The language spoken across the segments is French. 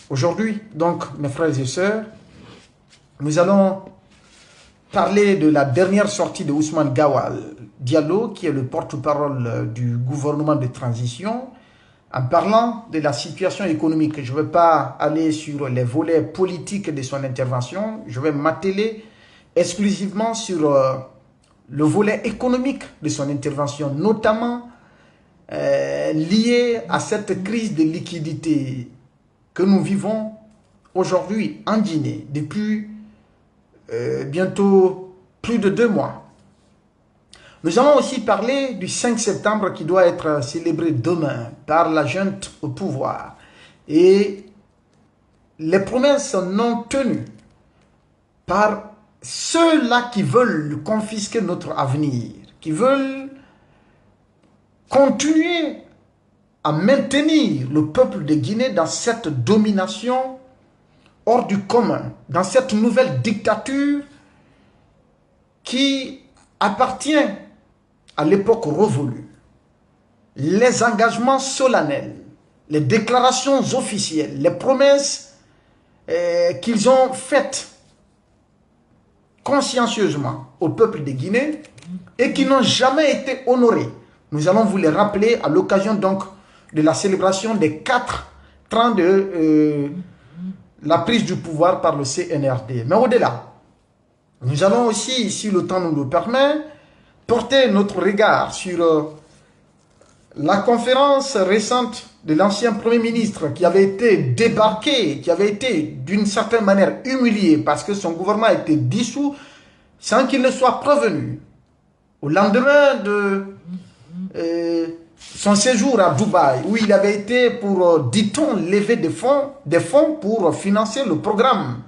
Aujourd'hui, donc, mes frères et sœurs, nous allons parler de la dernière sortie de Ousmane Gawal Diallo, qui est le porte-parole du gouvernement de transition, en parlant de la situation économique. Je ne vais pas aller sur les volets politiques de son intervention, je vais m'atteler exclusivement sur le volet économique de son intervention, notamment lié à cette crise de liquidité que nous vivons aujourd'hui en Guinée depuis bientôt plus de 2 mois. Nous allons aussi parler du 5 septembre qui doit être célébré demain par la junte au pouvoir et les promesses non tenues par ceux-là qui veulent confisquer notre avenir, qui veulent continuer à maintenir le peuple de Guinée dans cette domination hors du commun, dans cette nouvelle dictature qui appartient à l'époque révolue. Les engagements solennels, les déclarations officielles, les promesses qu'ils ont faites consciencieusement au peuple de Guinée et qui n'ont jamais été honorées. Nous allons vous les rappeler à l'occasion donc de la célébration des 4 ans de la prise du pouvoir par le CNRD. Mais au-delà, nous allons aussi, si le temps nous le permet, porter notre regard sur la conférence récente de l'ancien Premier ministre qui avait été débarqué, qui avait été d'une certaine manière humilié parce que son gouvernement a été dissous sans qu'il ne soit prévenu. Au lendemain de son séjour à Dubaï, où il avait été pour, dit-on, lever des fonds pour financer le programme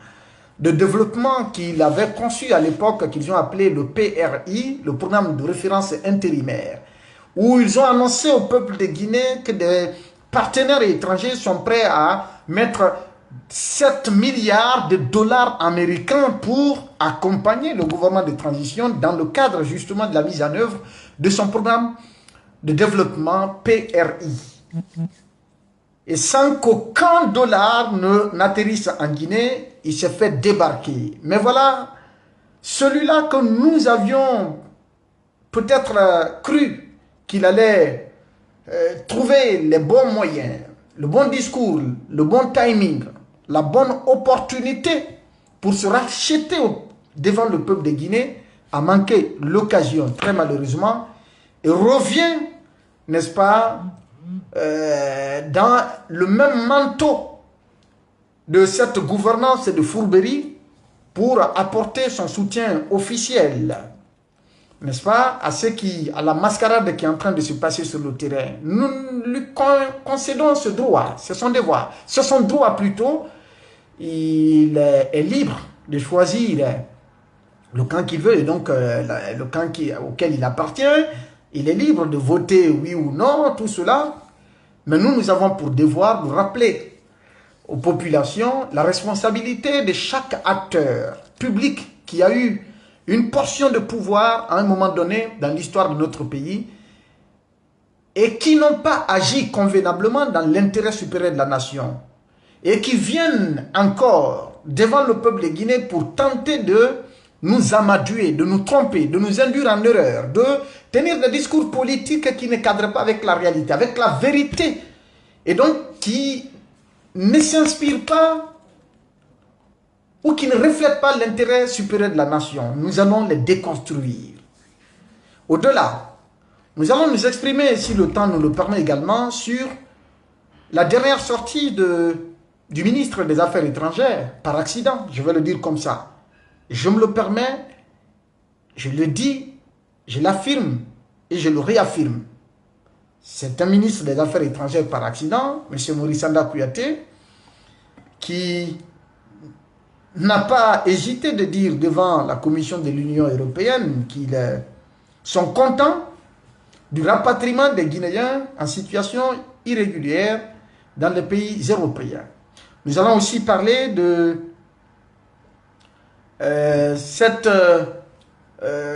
de développement qu'il avait conçu à l'époque, qu'ils ont appelé le PRI, le programme de référence intérimaire, où ils ont annoncé au peuple de Guinée que des partenaires étrangers sont prêts à mettre 7 milliards de dollars américains pour accompagner le gouvernement de transition dans le cadre justement de la mise en œuvre de son programme de développement PRI. Et sans qu'aucun dollar n'atterrisse en Guinée, il s'est fait débarquer. Mais voilà, celui-là que nous avions peut-être cru qu'il allait trouver les bons moyens, le bon discours, le bon timing, la bonne opportunité pour se racheter devant le peuple de Guinée, a manqué l'occasion, très malheureusement, et revient, n'est-ce pas, dans le même manteau de cette gouvernance de fourberie pour apporter son soutien officiel, n'est-ce pas, à la mascarade qui est en train de se passer sur le terrain. Nous lui concédons ce droit, c'est son devoir, c'est son droit plutôt. Il est libre de choisir le camp qu'il veut, et donc le camp auquel il appartient. Il est libre de voter oui ou non, tout cela. Mais nous avons pour devoir de rappeler aux populations la responsabilité de chaque acteur public qui a eu une portion de pouvoir à un moment donné dans l'histoire de notre pays et qui n'ont pas agi convenablement dans l'intérêt supérieur de la nation et qui viennent encore devant le peuple de Guinée pour tenter de nous amadouer, de nous tromper, de nous induire en erreur, de tenir des discours politiques qui ne cadrent pas avec la réalité, avec la vérité, et donc qui ne s'inspirent pas ou qui ne reflètent pas l'intérêt supérieur de la nation. Nous allons les déconstruire. Au-delà, nous allons nous exprimer, si le temps nous le permet également, sur la dernière sortie du ministre des Affaires étrangères, par accident, je vais le dire comme ça. Je me le permets, je le dis, je l'affirme et je le réaffirme. C'est un ministre des Affaires étrangères par accident, M. Maurice Sanda Kouyaté, qui n'a pas hésité de dire devant la Commission de l'Union européenne qu'ils sont contents du rapatriement des Guinéens en situation irrégulière dans les pays européens. Nous allons aussi parler de cette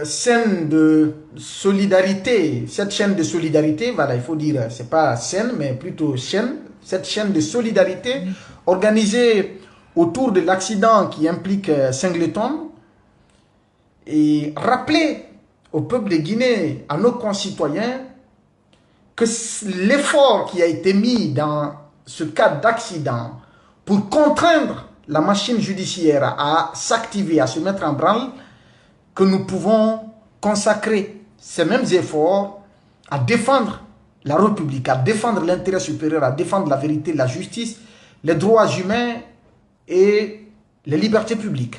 scène de solidarité, cette chaîne de solidarité, voilà, il faut dire, c'est pas scène, mais plutôt chaîne, cette chaîne de solidarité organisée autour de l'accident qui implique Singleton et rappeler au peuple de Guinée, à nos concitoyens, que l'effort qui a été mis dans ce cas d'accident pour contraindre la machine judiciaire à s'activer, à se mettre en branle, que nous pouvons consacrer ces mêmes efforts à défendre la République, à défendre l'intérêt supérieur, à défendre la vérité, la justice, les droits humains et les libertés publiques.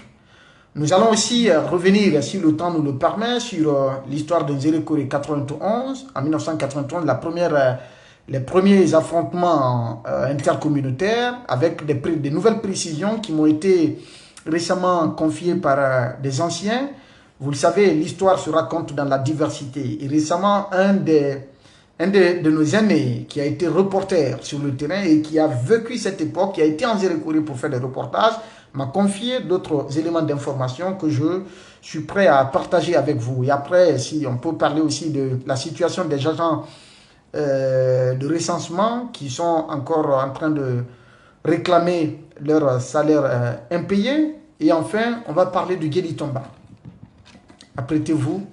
Nous allons aussi revenir, si le temps nous le permet, sur l'histoire de Nzérékoré 91. En 1991, les premiers affrontements intercommunautaires avec des nouvelles précisions qui m'ont été récemment confiées par des anciens. Vous le savez, l'histoire se raconte dans la diversité. Et récemment, un de nos aînés qui a été reporter sur le terrain et qui a vécu cette époque, qui a été en Nzérékoré pour faire des reportages, m'a confié d'autres éléments d'information que je suis prêt à partager avec vous. Et après, si on peut parler aussi de la situation des agents de recensement qui sont encore en train de réclamer leur salaire impayé. Et enfin, on va parler du Guéli Tomba. Apprêtez-vous,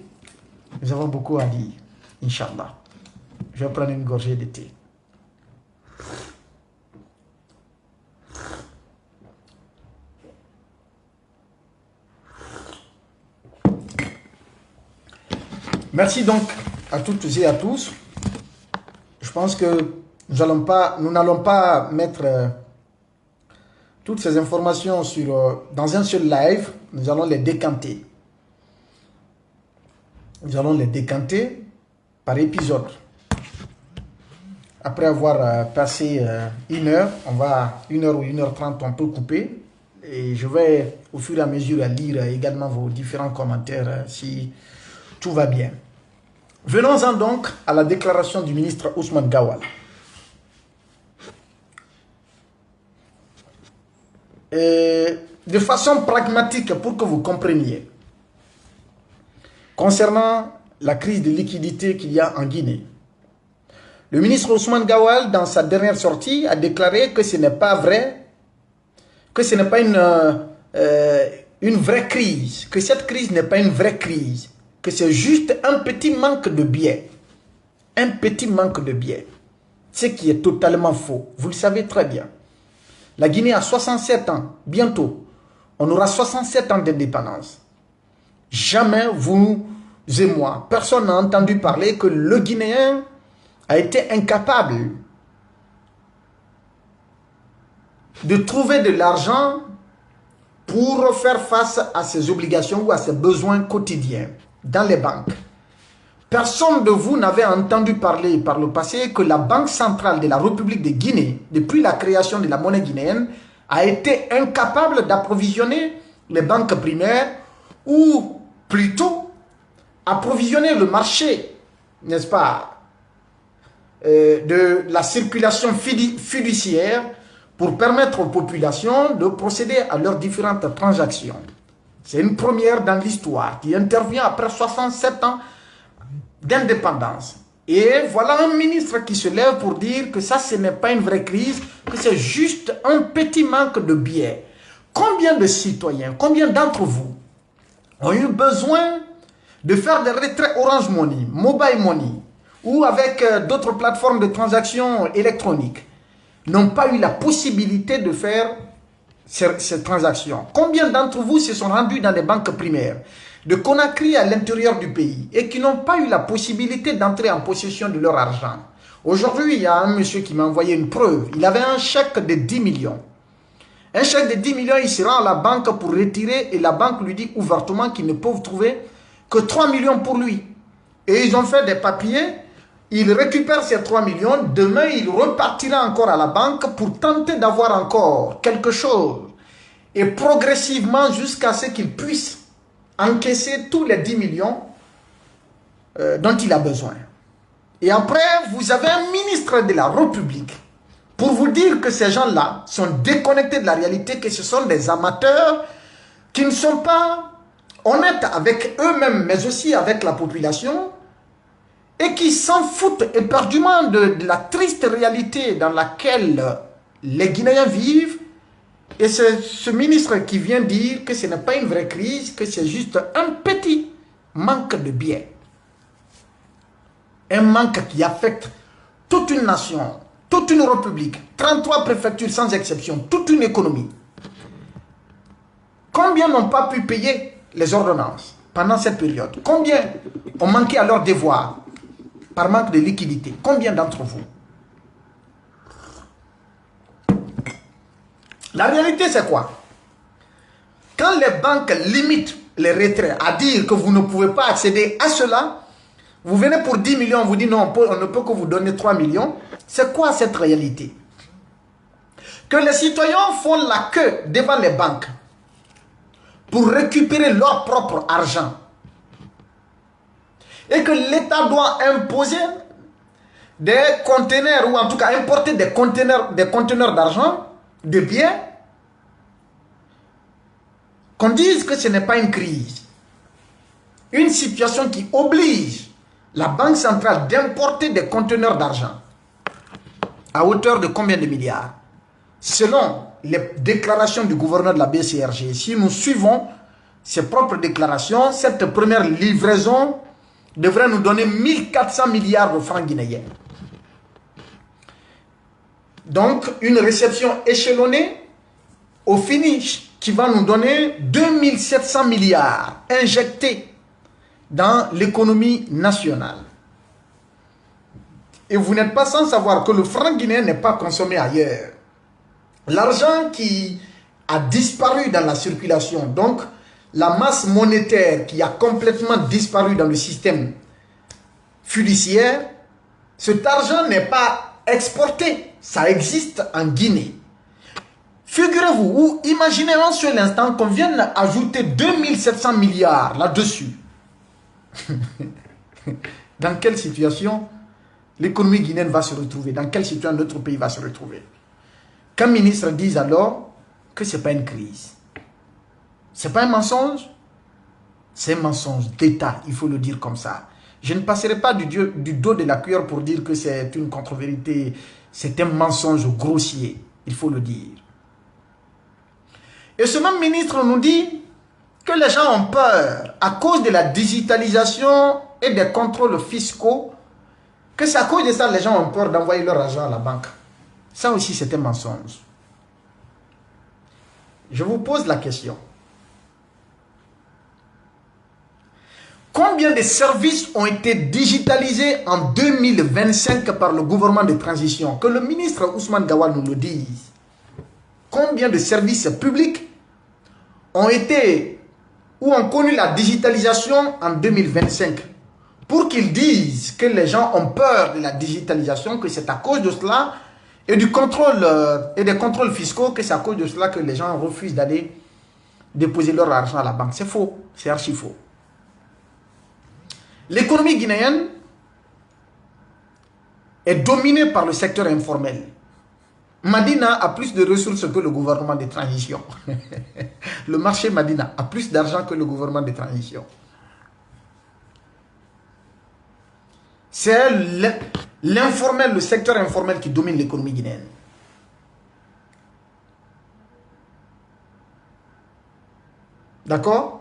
nous avons beaucoup à dire, Inch'Allah. Je vais prendre une gorgée de thé. Merci donc à toutes et à tous. Je pense que nous n'allons pas mettre toutes ces informations dans un seul live. Nous allons les décanter. Nous allons les décanter par épisode. Après avoir passé 1 heure, 1 heure ou 1h30, on peut couper. Et je vais au fur et à mesure lire également vos différents commentaires si tout va bien. Venons-en donc à la déclaration du ministre Ousmane Gawal. De façon pragmatique pour que vous compreniez, concernant la crise de liquidité qu'il y a en Guinée, le ministre Ousmane Gawal, dans sa dernière sortie, a déclaré que ce n'est pas vrai, que ce n'est pas une vraie crise, que cette crise n'est pas une vraie crise, que c'est juste un petit manque de billets. Un petit manque de billets. Ce qui est totalement faux. Vous le savez très bien. La Guinée a 67 ans. Bientôt, on aura 67 ans d'indépendance. Jamais vous et moi, personne n'a entendu parler que le Guinéen a été incapable de trouver de l'argent pour faire face à ses obligations ou à ses besoins quotidiens dans les banques. Personne de vous n'avait entendu parler par le passé que la Banque centrale de la République de Guinée, depuis la création de la monnaie guinéenne, a été incapable d'approvisionner les banques primaires ou plutôt approvisionner le marché, n'est-ce pas, de la circulation fiduciaire pour permettre aux populations de procéder à leurs différentes transactions. C'est une première dans l'histoire qui intervient après 67 ans d'indépendance. Et voilà un ministre qui se lève pour dire que ça, ce n'est pas une vraie crise, que c'est juste un petit manque de billets. Combien de citoyens, combien d'entre vous ont eu besoin de faire des retraits Orange Money, Mobile Money ou avec d'autres plateformes de transactions électroniques, n'ont pas eu la possibilité de faire ces transactions? Combien d'entre vous se sont rendus dans les banques primaires de Conakry à l'intérieur du pays et qui n'ont pas eu la possibilité d'entrer en possession de leur argent? Aujourd'hui, il y a un monsieur qui m'a envoyé une preuve. Il avait un chèque de 10 millions. Un chèque de 10 millions, il se rend à la banque pour retirer et la banque lui dit ouvertement qu'ils ne peuvent trouver que 3 millions pour lui. Et ils ont fait des papiers. Il récupère ces 3 millions. Demain, il repartira encore à la banque pour tenter d'avoir encore quelque chose. Et progressivement, jusqu'à ce qu'il puisse encaisser tous les 10 millions dont il a besoin. Et après, vous avez un ministre de la République pour vous dire que ces gens-là sont déconnectés de la réalité, que ce sont des amateurs qui ne sont pas honnêtes avec eux-mêmes, mais aussi avec la population, et qui s'en foutent éperdument de la triste réalité dans laquelle les Guinéens vivent. Et c'est ce ministre qui vient dire que ce n'est pas une vraie crise, que c'est juste un petit manque de biais. Un manque qui affecte toute une nation, toute une république, 33 préfectures sans exception, toute une économie. Combien n'ont pas pu payer les ordonnances pendant cette période? Combien ont manqué à leurs devoirs par manque de liquidité? Combien d'entre vous? La réalité, c'est quoi? Quand les banques limitent les retraits à dire que vous ne pouvez pas accéder à cela, vous venez pour 10 millions, on vous dit non, on ne peut que vous donner 3 millions. C'est quoi cette réalité? Que les citoyens font la queue devant les banques pour récupérer leur propre argent. Et que l'État doit imposer des conteneurs, ou en tout cas importer des conteneurs d'argent, de biens, qu'on dise que ce n'est pas une crise. Une situation qui oblige la Banque centrale d'importer des conteneurs d'argent. À hauteur de combien de milliards? Selon les déclarations du gouverneur de la BCRG, si nous suivons ses propres déclarations, cette première livraison devrait nous donner 1400 milliards de francs guinéens. Donc, une réception échelonnée au finish qui va nous donner 2700 milliards injectés dans l'économie nationale. Et vous n'êtes pas sans savoir que le franc guinéen n'est pas consommé ailleurs. L'argent qui a disparu dans la circulation, donc la masse monétaire qui a complètement disparu dans le système fiduciaire, cet argent n'est pas exporté, ça existe en Guinée. Figurez-vous, ou imaginez un seul instant qu'on vienne ajouter 2700 milliards là-dessus. Dans quelle situation l'économie guinéenne va se retrouver? Dans quelle situation notre pays va se retrouver? Qu'un ministre dise alors que ce n'est pas une crise. Ce n'est pas un mensonge. C'est un mensonge d'État, il faut le dire comme ça. Je ne passerai pas du dos de la cuillère pour dire que c'est une contre-vérité. C'est un mensonge grossier, il faut le dire. Et ce même ministre nous dit que les gens ont peur à cause de la digitalisation et des contrôles fiscaux, que c'est à cause de ça que les gens ont peur d'envoyer leur argent à la banque. Ça aussi, c'est un mensonge. Je vous pose la question. Combien de services ont été digitalisés en 2025 par le gouvernement de transition? Que le ministre Ousmane Gawal nous le dise. Combien de services publics ont été ou ont connu la digitalisation en 2025? Pour qu'ils disent que les gens ont peur de la digitalisation, que c'est à cause de cela, et du contrôle et des contrôles fiscaux, que c'est à cause de cela que les gens refusent d'aller déposer leur argent à la banque. C'est faux, c'est archi faux. L'économie guinéenne est dominée par le secteur informel. Madina a plus de ressources que le gouvernement de transition. Le marché Madina a plus d'argent que le gouvernement de transition. C'est l'informel, le secteur informel qui domine l'économie guinéenne. D'accord?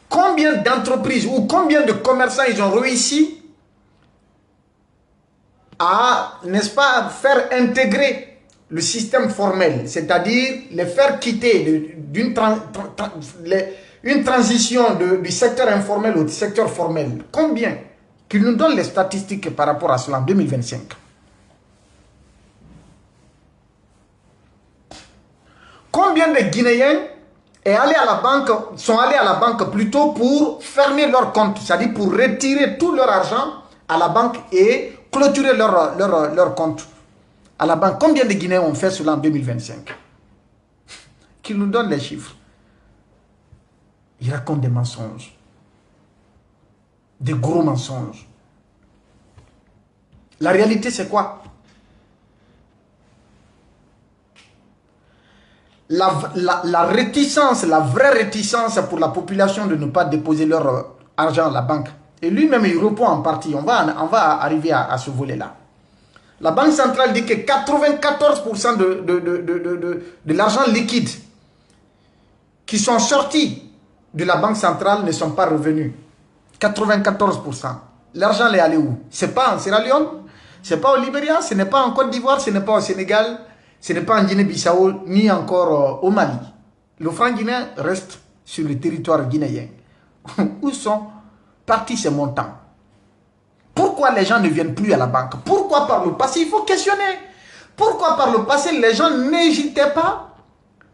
Combien d'entreprises ou combien de commerçants ils ont réussi à, n'est-ce pas, faire intégrer le système formel, c'est-à-dire les faire quitter une transition du secteur informel au secteur formel. Combien? Qu'ils nous donnent les statistiques par rapport à cela en 2025. Combien de Guinéens sont allés à la banque plutôt pour fermer leur compte, c'est-à-dire pour retirer tout leur argent à la banque et clôturer leur compte à la banque? Combien de Guinéens ont fait cela en 2025? Qu'ils nous donnent les chiffres. Ils racontent des mensonges. Des gros mensonges. La réalité, c'est quoi? La réticence, la vraie réticence pour la population de ne pas déposer leur argent à la banque, Et lui-même, il répond en partie. On va arriver à ce volet-là. La Banque centrale dit que 94% de l'argent liquide qui sont sortis de la Banque centrale ne sont pas revenus. 94%. L'argent est allé où? Ce n'est pas en Sierra Leone, ce n'est pas au Libéria, ce n'est pas en Côte d'Ivoire, ce n'est pas au Sénégal, ce n'est pas en Guinée-Bissau, ni encore au Mali. Le franc guinéen reste sur le territoire guinéen. Où sont partis ces montants? Pourquoi les gens ne viennent plus à la banque? Pourquoi par le passé? Il faut questionner. Pourquoi par le passé les gens n'hésitaient pas,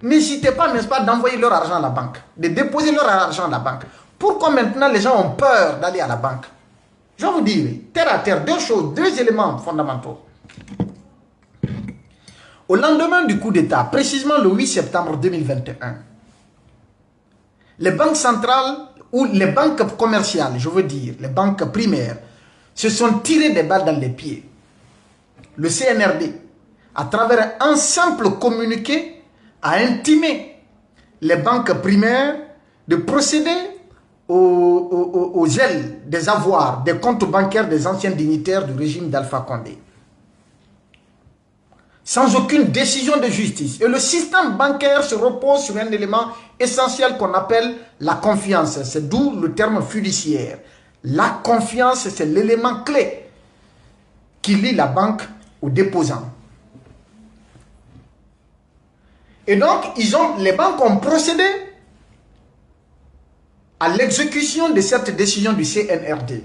n'est-ce pas, d'envoyer leur argent à la banque, de déposer leur argent à la banque? Pourquoi maintenant les gens ont peur d'aller à la banque? Je vais vous dire, terre à terre, deux choses, deux éléments fondamentaux. Au lendemain du coup d'État, précisément le 8 septembre 2021, les banques centrales ou les banques commerciales, je veux dire, les banques primaires, se sont tirées des balles dans les pieds. Le CNRD, à travers un simple communiqué, a intimé les banques primaires de procéder au gel des avoirs, des comptes bancaires des anciens dignitaires du régime d'Alpha Condé. Sans aucune décision de justice. Et le système bancaire se repose sur un élément essentiel qu'on appelle la confiance. C'est d'où le terme fiduciaire. La confiance, c'est l'élément clé qui lie la banque au déposant. Et donc, les banques ont procédé à l'exécution de cette décision du CNRD.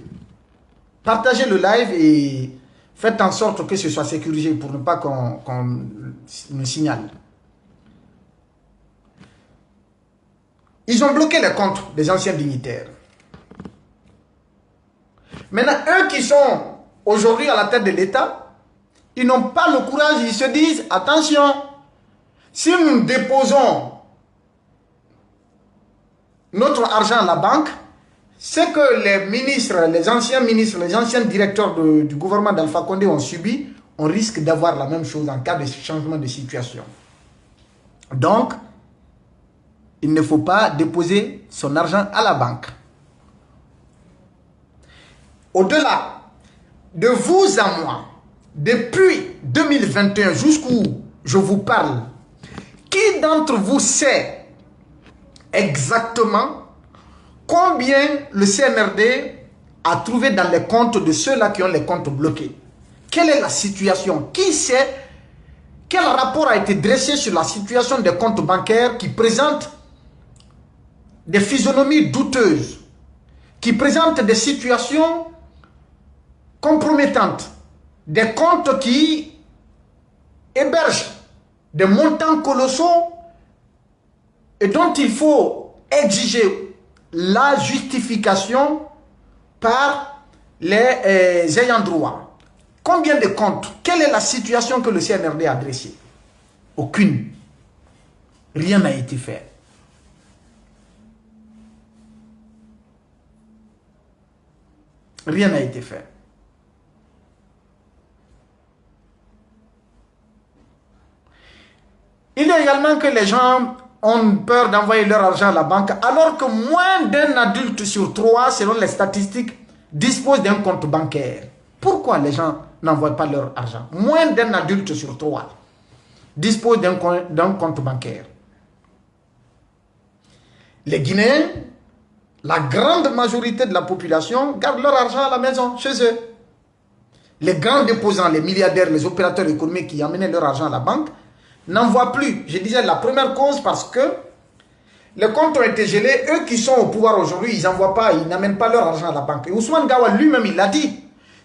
Partagez le live et faites en sorte que ce soit sécurisé pour ne pas qu'on nous signale. Ils ont bloqué les comptes des anciens dignitaires. Maintenant, eux qui sont aujourd'hui à la tête de l'État, ils n'ont pas le courage, ils se disent, attention, si nous déposons notre argent à la banque, ce que les ministres, les anciens directeurs du gouvernement d'Alpha Condé ont subi, on risque d'avoir la même chose en cas de changement de situation. Donc, il ne faut pas déposer son argent à la banque. Au-delà de vous à moi, depuis 2021 jusqu'où je vous parle, qui d'entre vous sait exactement combien le CNRD a trouvé dans les comptes de ceux-là qui ont les comptes bloqués? Quelle est la situation? Qui sait? Quel rapport a été dressé sur la situation des comptes bancaires qui présentent des physionomies douteuses, qui présentent des situations compromettantes, des comptes qui hébergent des montants colossaux et dont il faut exiger la justification par les ayants droit. Combien de comptes? Quelle est la situation que le CNRD a dressée? Aucune. Rien n'a été fait. Rien n'a été fait. Il y a également que les gens ont peur d'envoyer leur argent à la banque, alors que moins d'un adulte sur 3, selon les statistiques, dispose d'un compte bancaire. Pourquoi les gens n'envoient pas leur argent? Moins d'un adulte sur 3 dispose d'un compte bancaire. Les Guinéens, la grande majorité de la population, gardent leur argent à la maison, chez eux. Les grands déposants, les milliardaires, les opérateurs économiques qui amenaient leur argent à la banque, n'envoient plus. Je disais la première cause parce que les comptes ont été gelés. Eux qui sont au pouvoir aujourd'hui, ils n'envoient pas, ils n'amènent pas leur argent à la banque. Et Ousmane Gawa lui-même, il a dit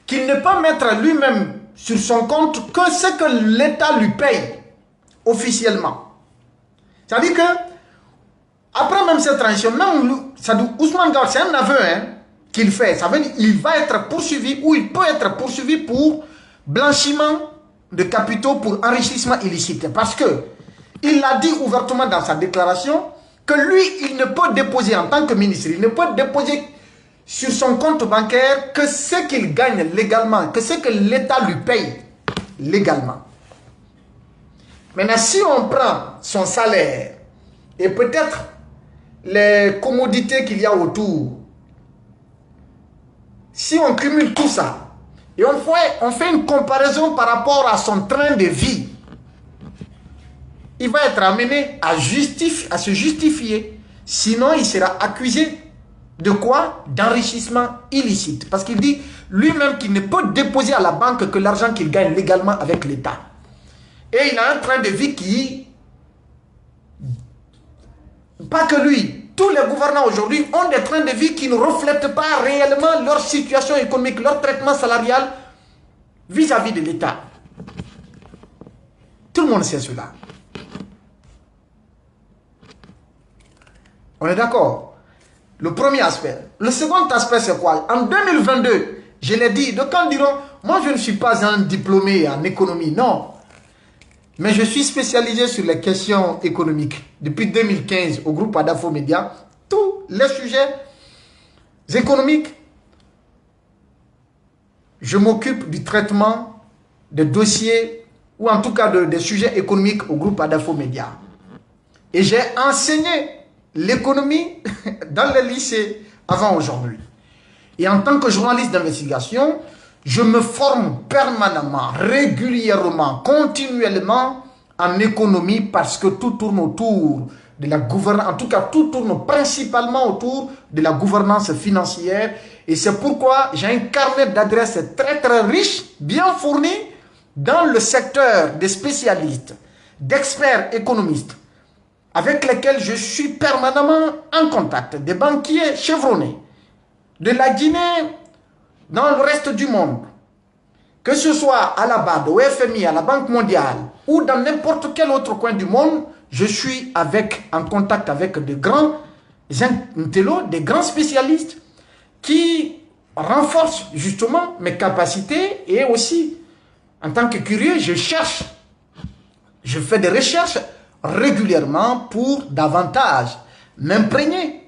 qu'il ne peut pas mettre lui-même sur son compte que ce que l'État lui paye officiellement. C'est-à-dire que après même cette transition, même Ousmane Gawa, c'est un aveu qu'il fait. Ça veut dire qu'il va être poursuivi ou il peut être poursuivi pour blanchiment de capitaux pour enrichissement illicite. Parce que il a dit ouvertement dans sa déclaration que lui, il ne peut déposer en tant que ministre, il ne peut déposer sur son compte bancaire que ce qu'il gagne légalement, que ce que l'État lui paye légalement. Maintenant, si on prend son salaire et peut-être les commodités qu'il y a autour, si on cumule tout ça, et on fait une comparaison par rapport à son train de vie, il va être amené à se justifier. Sinon, il sera accusé de quoi? D'enrichissement illicite. Parce qu'il dit lui-même qu'il ne peut déposer à la banque que l'argent qu'il gagne légalement avec l'État. Et il a un train de vie qui... Pas que lui, tous les gouvernants aujourd'hui ont des trains de vie qui ne reflètent pas réellement leur situation économique, leur traitement salarial vis-à-vis de l'État. Tout le monde sait cela. On est d'accord? Le premier aspect. Le second aspect, c'est quoi? En 2022, je l'ai dit, d'aucuns diront, moi je ne suis pas un diplômé en économie, non. Mais je suis spécialisé sur les questions économiques. Depuis 2015, au groupe Adafo Média, tous les sujets économiques, je m'occupe du traitement des dossiers, ou en tout cas des sujets économiques au groupe Adafo Média. Et j'ai enseigné l'économie dans les lycées avant aujourd'hui. Et en tant que journaliste d'investigation, je me forme permanemment, régulièrement, continuellement en économie parce que tout tourne autour de la gouvernance, en tout cas tout tourne principalement autour de la gouvernance financière. Et c'est pourquoi j'ai un carnet d'adresses très très riche, bien fourni dans le secteur des spécialistes, d'experts économistes, avec lesquels je suis permanemment en contact, des banquiers chevronnés, de la Guinée dans le reste du monde, que ce soit à la BAD, au FMI, à la Banque mondiale, ou dans n'importe quel autre coin du monde, je suis en contact avec de grands intellos, des grands spécialistes qui renforcent justement mes capacités et aussi, en tant que curieux, je fais des recherches régulièrement pour davantage m'imprégner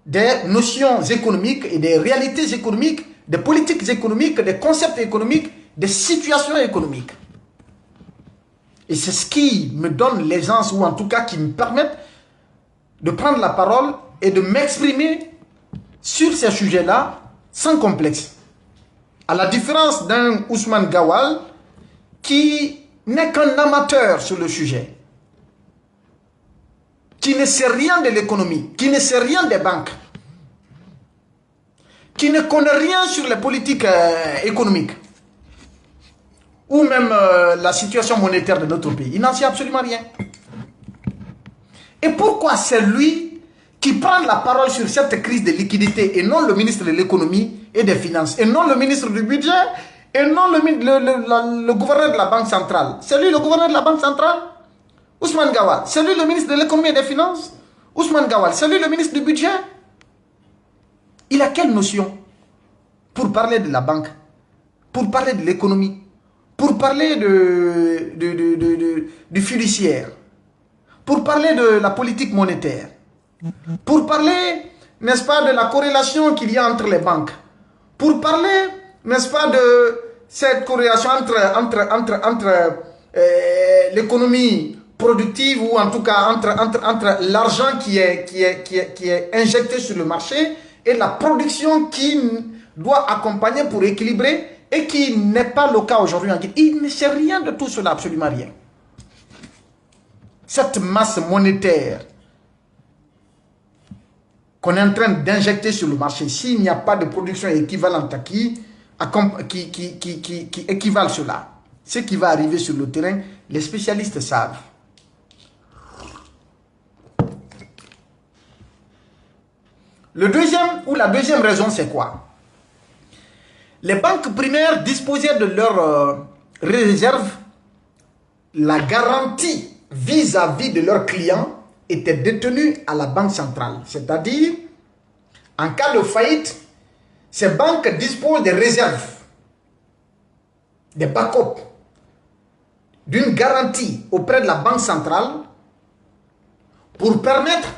des notions économiques et des réalités économiques, des politiques économiques, des concepts économiques, des situations économiques. Et c'est ce qui me donne l'aisance, ou en tout cas qui me permet de prendre la parole et de m'exprimer sur ces sujets-là sans complexe. À la différence d'un Ousmane Gawal qui n'est qu'un amateur sur le sujet, qui ne sait rien de l'économie, qui ne sait rien des banques, qui ne connaît rien sur les politiques économiques, ou même la situation monétaire de notre pays. Il n'en sait absolument rien. Et pourquoi c'est lui qui prend la parole sur cette crise de liquidité et non le ministre de l'économie et des finances, et non le ministre du budget, et non le gouverneur de la Banque centrale? C'est lui le gouverneur de la Banque centrale? Ousmane Gawal, c'est lui le ministre de l'économie et des finances? Ousmane Gawal, c'est lui le ministre du budget? Il a quelle notion pour parler de la banque, pour parler de l'économie, pour parler du fiduciaire, pour parler de la politique monétaire, pour parler, n'est-ce pas, de la corrélation qu'il y a entre les banques, pour parler, n'est-ce pas, de cette corrélation entre l'économie productive, ou en tout cas entre l'argent qui est injecté sur le marché et la production qui doit accompagner pour équilibrer, et qui n'est pas le cas aujourd'hui en Guinée. Il ne sait rien de tout cela, absolument rien. Cette masse monétaire qu'on est en train d'injecter sur le marché, s'il n'y a pas de production équivalente qui équivalent cela, ce qui va arriver sur le terrain, les spécialistes savent. La deuxième raison, c'est quoi? Les banques primaires disposaient de leurs réserves. La garantie vis-à-vis de leurs clients était détenue à la Banque centrale. C'est-à-dire, en cas de faillite, ces banques disposent des réserves, des backups, d'une garantie auprès de la Banque centrale pour permettre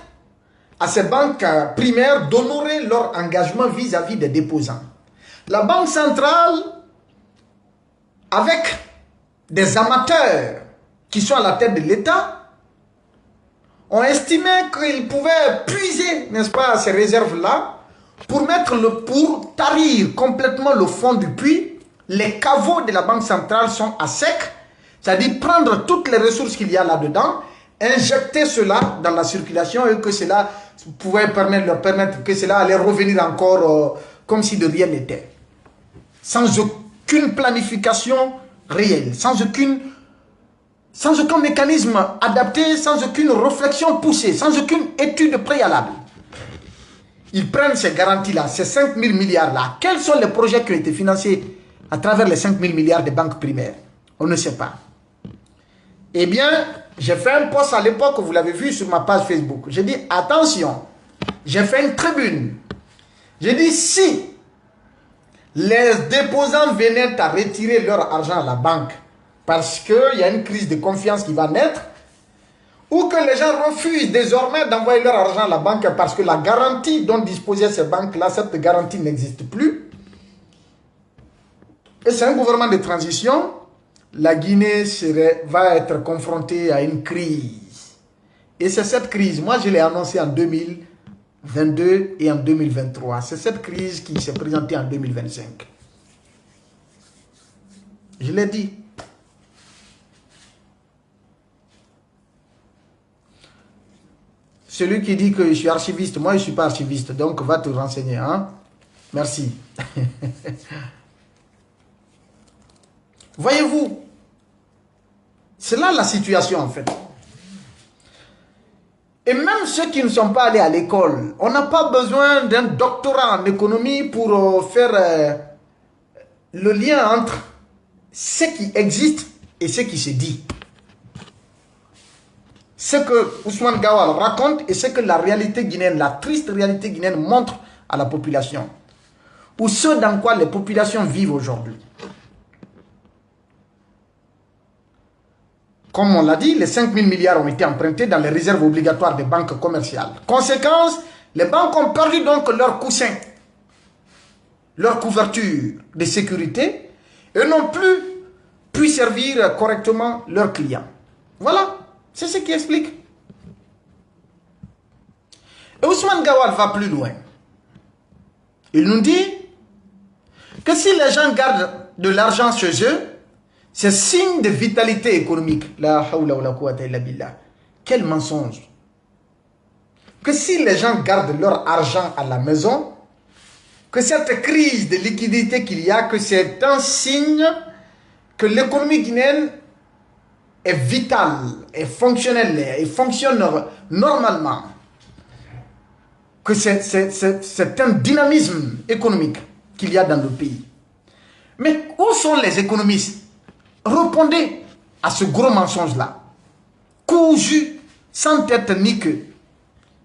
à ces banques primaires d'honorer leur engagement vis-à-vis des déposants. La Banque centrale, avec des amateurs qui sont à la tête de l'État, ont estimé qu'ils pouvaient puiser, n'est-ce pas, ces réserves-là pour tarir complètement le fond du puits, les caveaux de la Banque centrale sont à sec, c'est-à-dire prendre toutes les ressources qu'il y a là-dedans, injecter cela dans la circulation et que cela pouvait leur permettre que cela allait revenir encore comme si de rien n'était. Sans aucune planification réelle, sans aucun mécanisme adapté, sans aucune réflexion poussée, sans aucune étude préalable. Ils prennent ces garanties-là, ces 5 000 milliards-là. Quels sont les projets qui ont été financés à travers les 5 000 milliards des banques primaires? On ne sait pas. Eh bien, j'ai fait un post à l'époque, vous l'avez vu sur ma page Facebook. J'ai dit, attention, j'ai fait une tribune. J'ai dit, si les déposants venaient à retirer leur argent à la banque parce qu'il y a une crise de confiance qui va naître, ou que les gens refusent désormais d'envoyer leur argent à la banque parce que la garantie dont disposaient ces banques-là, cette garantie n'existe plus. Et c'est un gouvernement de transition. La Guinée va être confrontée à une crise. Et c'est cette crise, moi je l'ai annoncé en 2022 et en 2023. C'est cette crise qui s'est présentée en 2025. Je l'ai dit. Celui qui dit que je suis archiviste, moi je ne suis pas archiviste, donc va te renseigner. Hein? Merci. Voyez-vous, c'est là la situation en fait. Et même ceux qui ne sont pas allés à l'école, on n'a pas besoin d'un doctorat en économie pour faire le lien entre ce qui existe et ce qui se dit. Ce que Ousmane Gawal raconte et ce que la réalité guinéenne, la triste réalité guinéenne montre à la population. Ou ce dans quoi les populations vivent aujourd'hui. Comme on l'a dit, les 5 000 milliards ont été empruntés dans les réserves obligatoires des banques commerciales. Conséquence, les banques ont perdu donc leur coussin, leur couverture de sécurité et n'ont plus pu servir correctement leurs clients. Voilà. C'est ce qui explique. Et Ousmane Gawal va plus loin. Il nous dit que si les gens gardent de l'argent chez eux, c'est signe de vitalité économique. La hawla wa la quwwata illa billah. Quel mensonge. Que si les gens gardent leur argent à la maison, que cette crise de liquidité qu'il y a, que c'est un signe que l'économie guinéenne est vitale, est fonctionnelle, et fonctionne normalement. Que c'est un dynamisme économique qu'il y a dans le pays. Mais où sont les économistes? Répondez à ce gros mensonge-là. Cousu, sans tête ni queue,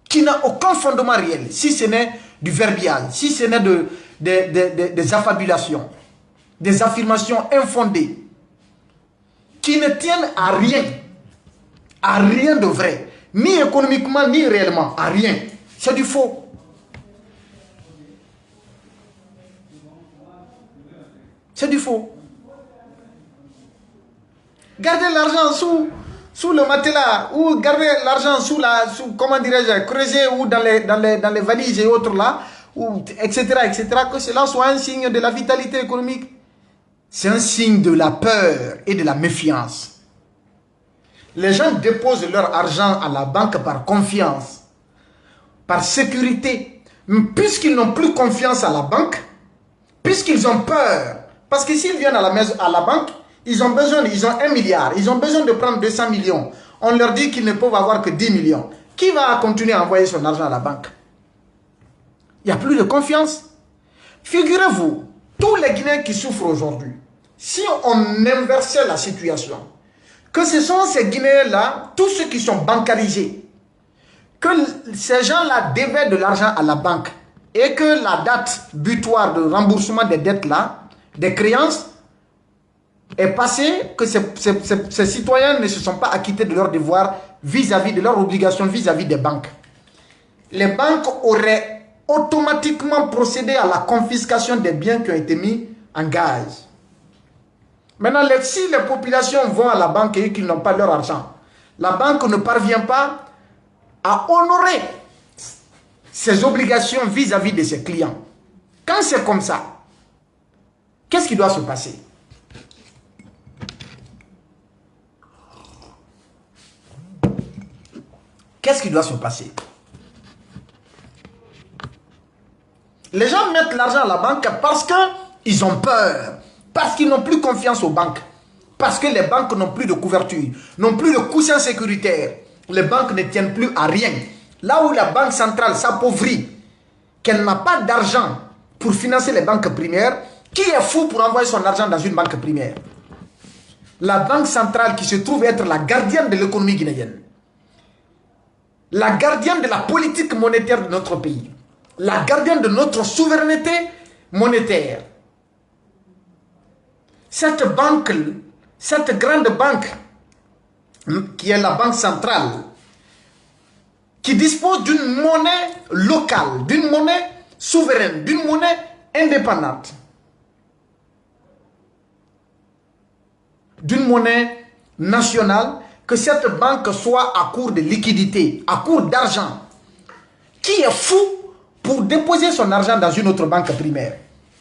qui n'a aucun fondement réel, si ce n'est du verbiage, si ce n'est des affabulations, des affirmations infondées, qui ne tiennent à rien de vrai, ni économiquement, ni réellement, à rien. C'est du faux. C'est du faux. Gardez l'argent sous le matelas, ou gardez l'argent sous comment dirais-je, creuser, ou dans les valises et autres là, ou, etc., que cela soit un signe de la vitalité économique. C'est un signe de la peur et de la méfiance. Les gens déposent leur argent à la banque par confiance, par sécurité. Mais puisqu'ils n'ont plus confiance à la banque, puisqu'ils ont peur, parce que s'ils viennent à la banque, ils ont 1 milliard, ils ont besoin de prendre 200 millions. On leur dit qu'ils ne peuvent avoir que 10 millions. Qui va continuer à envoyer son argent à la banque? Il n'y a plus de confiance. Figurez-vous, tous les Guinéens qui souffrent aujourd'hui, si on inversait la situation, que ce sont ces Guinéens-là, tous ceux qui sont bancarisés, que ces gens-là devaient de l'argent à la banque et que la date butoir de remboursement des dettes-là, des créances, est passée, que ces citoyens ne se sont pas acquittés de leurs devoirs vis-à-vis de leurs obligations vis-à-vis des banques. Les banques auraient automatiquement procédé à la confiscation des biens qui ont été mis en gage. Maintenant, si les populations vont à la banque et qu'ils n'ont pas leur argent, la banque ne parvient pas à honorer ses obligations vis-à-vis de ses clients. Quand c'est comme ça, qu'est-ce qui doit se passer? Qu'est-ce qui doit se passer? Les gens mettent l'argent à la banque parce qu'ils ont peur, parce qu'ils n'ont plus confiance aux banques, parce que les banques n'ont plus de couverture, n'ont plus de coussin sécuritaire. Les banques ne tiennent plus à rien. Là où la banque centrale s'appauvrit, qu'elle n'a pas d'argent pour financer les banques primaires, qui est fou pour envoyer son argent dans une banque primaire? La banque centrale qui se trouve être la gardienne de l'économie guinéenne, la gardienne de la politique monétaire de notre pays, la gardienne de notre souveraineté monétaire. Cette banque, cette grande banque, qui est la banque centrale, qui dispose d'une monnaie locale, d'une monnaie souveraine, d'une monnaie indépendante, d'une monnaie nationale, que cette banque soit à court de liquidité, à court d'argent. Qui est fou pour déposer son argent dans une autre banque primaire,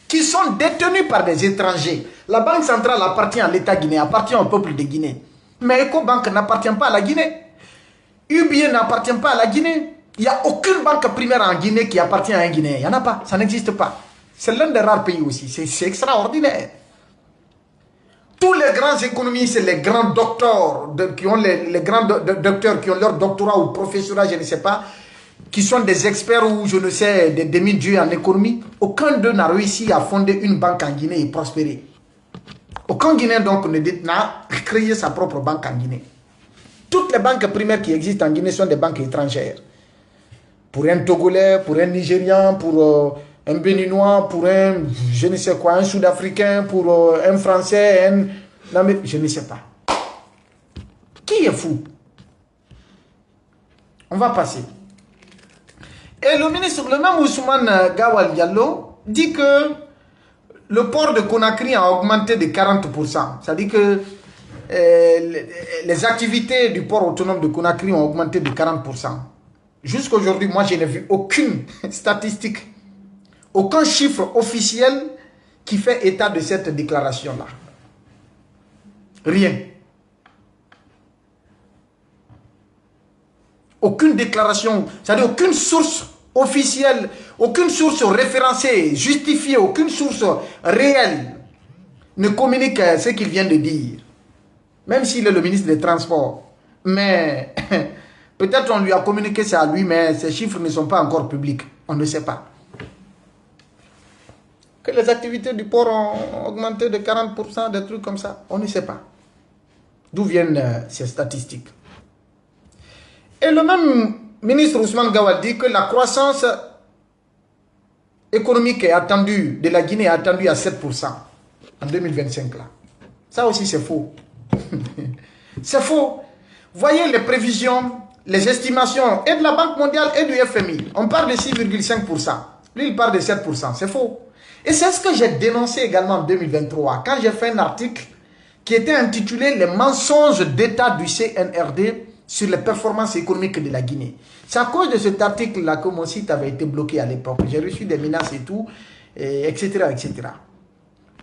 qui sont détenus par des étrangers? La banque centrale appartient à l'État guinéen, appartient au peuple de Guinée. Mais EcoBank n'appartient pas à la Guinée. UBA n'appartient pas à la Guinée. Il n'y a aucune banque primaire en Guinée qui appartient à un Guinéen. Il n'y en a pas, ça n'existe pas. C'est l'un des rares pays aussi, c'est extraordinaire. Tous les grands économistes, les grands docteurs, qui ont les grands docteurs qui ont leur doctorat ou professorat, je ne sais pas, qui sont des experts ou je ne sais, des demi-dieux en économie, aucun d'eux n'a réussi à fonder une banque en Guinée et prospérer. Aucun Guinéen donc n'a créé sa propre banque en Guinée. Toutes les banques primaires qui existent en Guinée sont des banques étrangères. Pour un Togolais, pour un Nigérian, pour un Béninois, pour un, je ne sais quoi, un Sud-Africain, pour un Français, non mais je ne sais pas. Qui est fou? On va passer. Et le ministre, le même Ousmane Gawal Diallo, dit que le port de Conakry a augmenté de 40%. C'est-à-dire que les activités du port autonome de Conakry ont augmenté de 40%. Jusqu'à aujourd'hui, moi, je n'ai vu aucune statistique, aucun chiffre officiel qui fait état de cette déclaration-là. Rien. Aucune déclaration, c'est-à-dire aucune source officielle, aucune source référencée, justifiée, aucune source réelle ne communique ce qu'il vient de dire. Même s'il est le ministre des Transports. Mais peut-être on lui a communiqué ça à lui, mais ces chiffres ne sont pas encore publics. On ne sait pas. Que les activités du port ont augmenté de 40%, des trucs comme ça, on ne sait pas. D'où viennent ces statistiques? Et le même ministre Ousmane Gawal dit que la croissance économique est attendue, de la Guinée est attendue à 7% en 2025 là. Ça aussi c'est faux. C'est faux. Voyez les prévisions, les estimations et de la Banque mondiale et du FMI. On parle de 6,5%. Lui il parle de 7%. C'est faux. Et c'est ce que j'ai dénoncé également en 2023 quand j'ai fait un article qui était intitulé « Les mensonges d'État du CNRD sur les performances économiques de la Guinée ». C'est à cause de cet article-là que mon site avait été bloqué à l'époque. J'ai reçu des menaces et tout, etc., etc.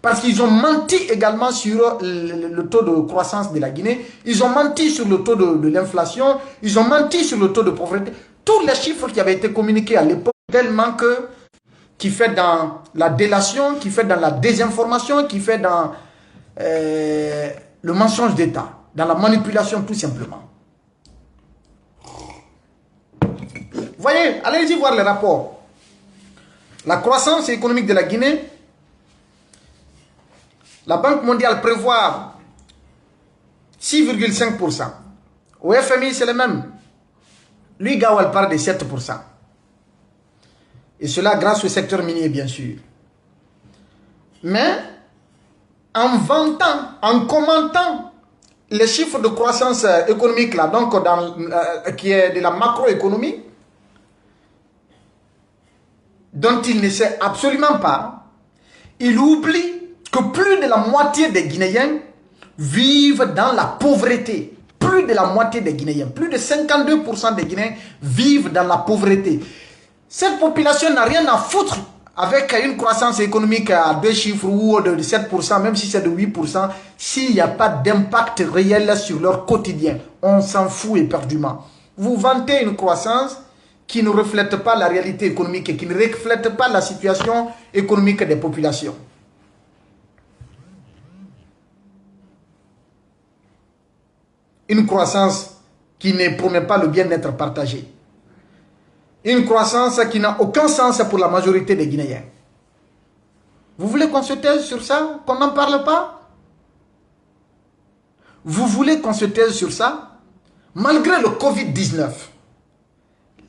Parce qu'ils ont menti également sur le taux de croissance de la Guinée. Ils ont menti sur le taux de l'inflation. Ils ont menti sur le taux de pauvreté. Tous les chiffres qui avaient été communiqués à l'époque, tellement que qui fait dans la délation, qui fait dans la désinformation, qui fait dans le mensonge d'État, dans la manipulation tout simplement. Voyez, allez-y voir les rapports. La croissance économique de la Guinée, la Banque mondiale prévoit 6,5%. Au FMI, c'est le même. Lui, Gawal parle de 7%. Et cela grâce au secteur minier, bien sûr. Mais, en vantant, en commentant les chiffres de croissance économique, là, donc qui est de la macroéconomie, dont il ne sait absolument pas, il oublie que plus de la moitié des Guinéens vivent dans la pauvreté. Plus de la moitié des Guinéens, plus de 52% des Guinéens vivent dans la pauvreté. Cette population n'a rien à foutre avec une croissance économique à 2 chiffres ou de 7%, même si c'est de 8%, s'il n'y a pas d'impact réel sur leur quotidien. On s'en fout éperdument. Vous vantez une croissance qui ne reflète pas la réalité économique et qui ne reflète pas la situation économique des populations. Une croissance qui ne promet pas le bien-être partagé. Une croissance qui n'a aucun sens pour la majorité des Guinéens. Vous voulez qu'on se taise sur ça, qu'on n'en parle pas? Vous voulez qu'on se taise sur ça? Malgré le Covid-19,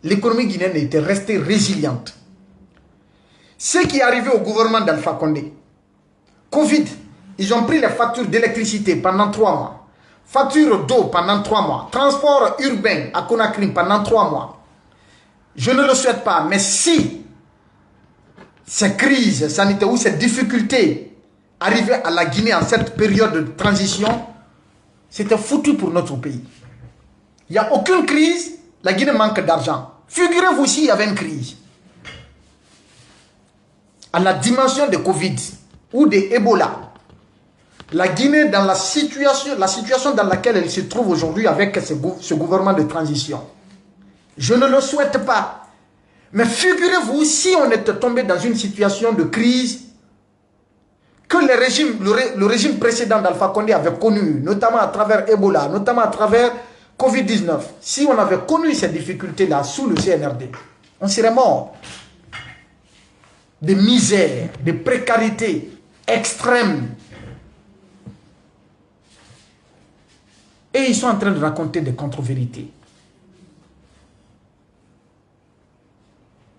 l'économie guinéenne était restée résiliente. Ce qui est arrivé au gouvernement d'Alpha Condé, Covid, ils ont pris les factures d'électricité pendant 3 mois, factures d'eau pendant 3 mois, transport urbain à Conakry pendant 3 mois. Je ne le souhaite pas, mais si ces crises sanitaires ou ces difficultés arrivaient à la Guinée en cette période de transition, c'était foutu pour notre pays. Il n'y a aucune crise, la Guinée manque d'argent. Figurez-vous s'il y avait une crise. À la dimension de Covid ou de Ebola, la Guinée, dans la situation dans laquelle elle se trouve aujourd'hui avec ce gouvernement de transition, je ne le souhaite pas. Mais figurez-vous si on était tombé dans une situation de crise que le régime précédent d'Alpha Condé avait connu, notamment à travers Ebola, notamment à travers Covid-19. Si on avait connu ces difficultés-là sous le CNRD, on serait mort. De misère, de précarité extrême. Et ils sont en train de raconter des contre-vérités.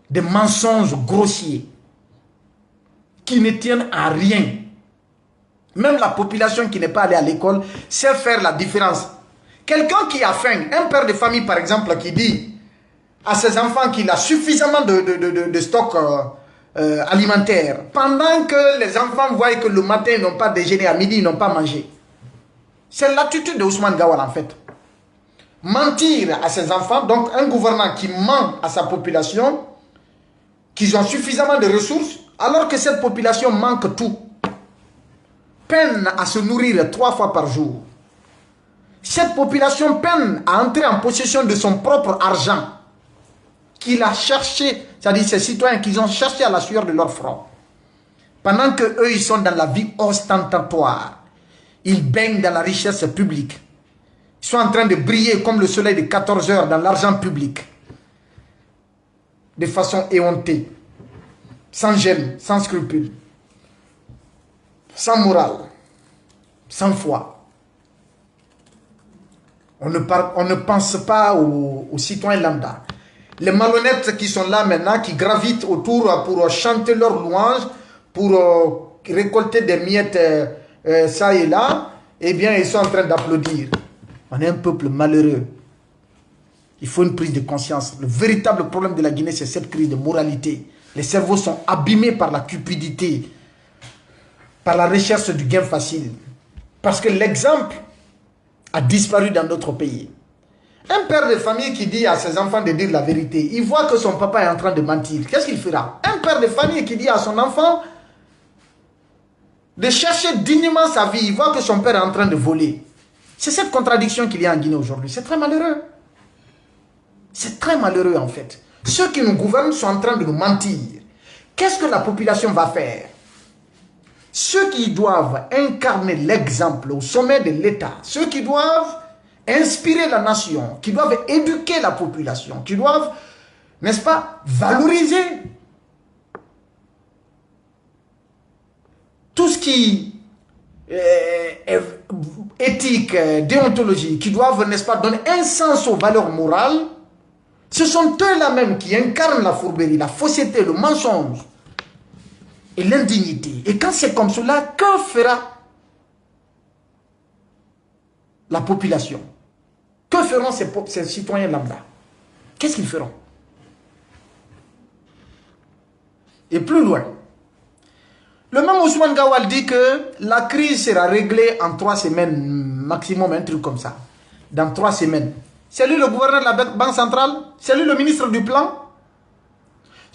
Des mensonges grossiers qui ne tiennent à rien. Même la population qui n'est pas allée à l'école sait faire la différence. Quelqu'un qui a faim, un père de famille par exemple qui dit à ses enfants qu'il a suffisamment de stock alimentaire, pendant que les enfants voient que le matin ils n'ont pas déjeuné, à midi ils n'ont pas mangé. C'est l'attitude de Ousmane Gawal en fait. Mentir à ses enfants, donc un gouvernement qui ment à sa population, qu'ils ont suffisamment de ressources, alors que cette population manque tout. Peine à se nourrir 3 fois par jour. Cette population peine à entrer en possession de son propre argent qu'il a cherché, c'est-à-dire ces citoyens qu'ils ont cherché à la sueur de leur front. Pendant qu'eux, ils sont dans la vie ostentatoire. Ils baignent dans la richesse publique. Ils sont en train de briller comme le soleil de 14 heures dans l'argent public. De façon éhontée. Sans gêne, sans scrupule. Sans morale. Sans foi. On ne pense pas aux citoyens lambda. Les malhonnêtes qui sont là maintenant, qui gravitent autour pour chanter leurs louanges, pour récolter des miettes ça et là, eh bien, ils sont en train d'applaudir. On est un peuple malheureux. Il faut une prise de conscience. Le véritable problème de la Guinée, c'est cette crise de moralité. Les cerveaux sont abîmés par la cupidité, par la recherche du gain facile. Parce que l'exemple a disparu dans notre pays. Un père de famille qui dit à ses enfants de dire la vérité, il voit que son papa est en train de mentir. Qu'est-ce qu'il fera? Un père de famille qui dit à son enfant de chercher dignement sa vie, il voit que son père est en train de voler. C'est cette contradiction qu'il y a en Guinée aujourd'hui. C'est très malheureux. C'est très malheureux en fait. Ceux qui nous gouvernent sont en train de nous mentir. Qu'est-ce que la population va faire? Ceux qui doivent incarner l'exemple au sommet de l'État, ceux qui doivent inspirer la nation, qui doivent éduquer la population, qui doivent, n'est-ce pas, valoriser tout ce qui est éthique, déontologie, qui doivent, n'est-ce pas, donner un sens aux valeurs morales. Ce sont eux-là même qui incarnent la fourberie, la fausseté, le mensonge et l'indignité. Et quand c'est comme cela, que fera la population? Que feront ces citoyens lambda? Qu'est-ce qu'ils feront? Et plus loin, le même Ousmane Gawal dit que la crise sera réglée en 3 semaines, maximum, un truc comme ça. Dans 3 semaines. C'est lui le gouverneur de la Banque centrale? C'est lui le ministre du plan?